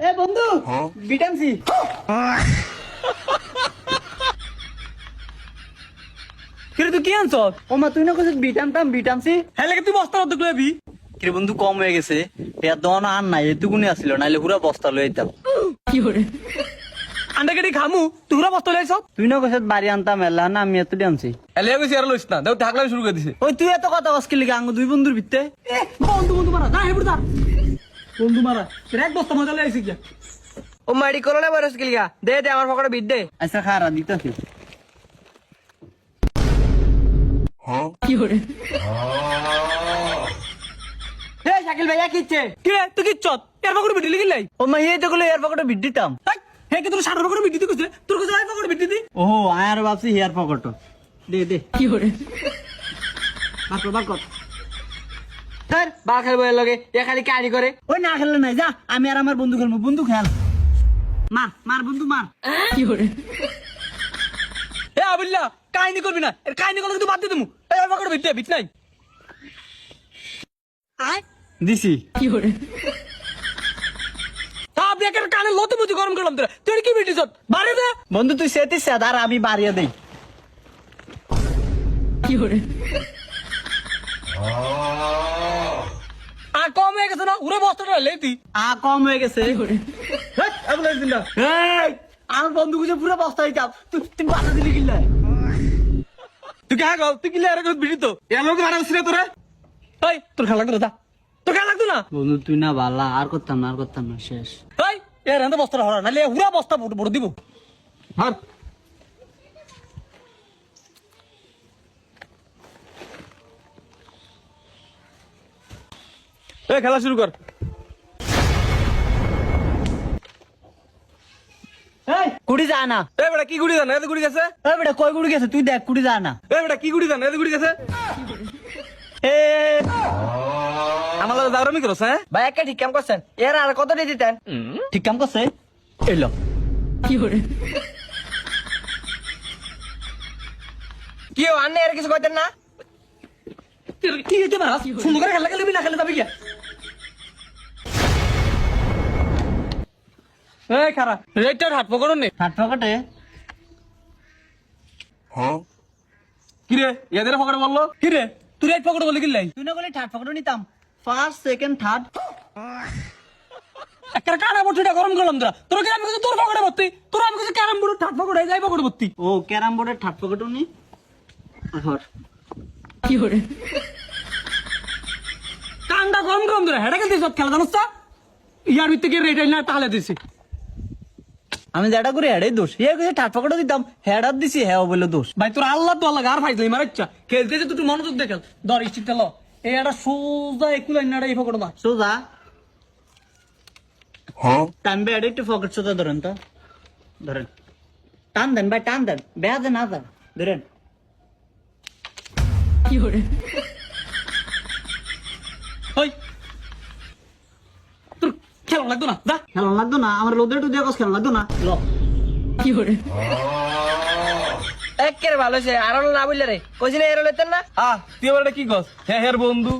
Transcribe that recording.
এ বন্ধু vitamin C কিরে তুই কি আনছ? ও মা তুই না কইছিস ভিটামিন সি হ্যাঁ লাগে তুই বস্তা অর্ধেক লবি। কিরে বন্ধু কম হয়ে গেছে এর দন আর নাই এটুকুনি আসছিল নাইলে পুরা বস্তা লই আইতাম আন্ডা কেটে খামু তুই পুরা বস্তা লইছ। তুই না কইছিস বাড়ি আনতাম এলা না আমি এত আনছি এলে কইছি আর লইছ না দেখ ঢাকলা শুরু করে দিছে। ওই তুই এত কথা কস কি লিগা আঙ্গু দুই বন্ধুর ভিত্তে বন্ধু বন্ধু মারা যা হেবুর যা বন্ধু মারা এক বস্তা মজা লাইছি গিয়া। ও মাড়ি করো না বারস কিলিগা দে দে আমার পকেটে বিট দে। আচ্ছা খারা দিতেছি হে শাকিল ভাইয়া কিচ্ছে কি রে তুই কি চত এর পকেটে বিটি লিখিলাই? ও মা এই তো গুলো এর পকেটে ভিট দিতাম হে কি তোর সাড়ে পকেটে বিটি কইছে তোর কাছে আই পকেটে বিটি দি। ওহো আয়ার ভাবছি হেয়ার পকেট দে দে বার কর স্যার বাল খেলবো এর লগে এ খালি কাহিনী করে। ওই না খেললে নাই যা আমি আর আমার বন্ধু খেলবো বন্ধু খেল মার মার বন্ধু মার এ আবিল্লা কাহিনী করবি না এর কাহিনী করলে তুই বাদ দিয়ে দেবো। এই পকেটে বিট দে বিট নাই দিছি আপনি একের কানে লতে বুঝি গরম করলাম তোরা তুই কি বিটি চত বাড়ি দে। বন্ধু তুই সেতি সেদার আমি বাড়িয়ে দেই আর কম হয়ে গেছে না উড়ে বস্তাটা লে তুই। কম হয়ে গেছে হেৎ, আবুল হাসিন না। এই, আমার বন্ধু গুছে পুরো বস্তা দিতাম তুই বাধা দিলি কিল্লা তুই কে গো তুই কি লেয়ারে বিটি তো এর লোক মারা ছিল তোরে। এই তোর খেলা লাগতো না যা তোর খেলা লাগতো না। বন্ধু তুই না বালা আর করতাম না শেষ এই এর এন্ড বস্তাটা হরা নালে উড়া বস্তা বড় দিব। হার এই খেলা শুরু কর। এই কুড়ি যা না এই বেটা কি গুড়ি জানা এত গুড়ি গেছে। এই বেটা কই কুড়ি গেছে তুই দেখ কুড়ি যা না এই বেটা কি গুড়ি জানা এত গুড়ি গেছে। এ আমার লাগে দাঁড়ামি করছ হ্যাঁ। ভাই একটা ঠিক কাম করছেন এর আর কত দিয়ে দিতেন। ঠিক কাম করছে এলো কি আনে আর কিছু কইতেন না। কি হইতে পারা সুন্দর করে খেলা খেলবি না খেলে যাবি কি। এই খারা রেটটার হাত পকড় নে। হাত পকেটে কি রে এদের পকড় বললো কি রে তুই রেট পকড় বলি কিলাই। তুই না বলে থার্ড পকেটে নিতাম ফার্স্ট সেকেন্ড থার্ড একটা কানা বটিটা গরম করলাম তোরা তোর কি আমি কিছু তোর পকড়ে ভর্তি তোর আমি কিছু ক্যারাম বোর্ড থার্ড পকড়ে যাই পকড়ে ভর্তি। ও ক্যারাম বোর্ডের থার্ড পকেটও নি হর কানটা গরম করলাম তোরা হেডা খেলতে সব খেলা জানোস ইয়ার ভিত্তি গিয়ে রেট না তাহলে দিছি। আমি যেটা করে হেডাই দোষ ইয়ে কিছু থার্ড পকেটও দিতাম হেডার দিছি হ্যাঁ বলে দোষ ভাই তোর আল্লাহ তো আল্লাহ আর ফাইজলাই মার ইচ্ছা খেলতে যে তুই মনোযোগ দেখে ধর স্টিকটা ল এই একটা সোজা একুলাই নাড়া এই পকড় মার। সোজা টানবে এটা একটু পকেট সোজা ধরেন তো ধরেন টান দেন ভাই টান দেন বেহা দেন না দেন ধরেন ওই তোর খেলা লাগতো না যা। খেলন লাগতো না আমার লোদের টু দিয়ে খেলন লাগতো না ল একের ভালো হয়েছে আর না বললে রে কইছি না এর লেতেন না। তুই এবার কি কস হ্যাঁ হ্যাঁ বন্ধু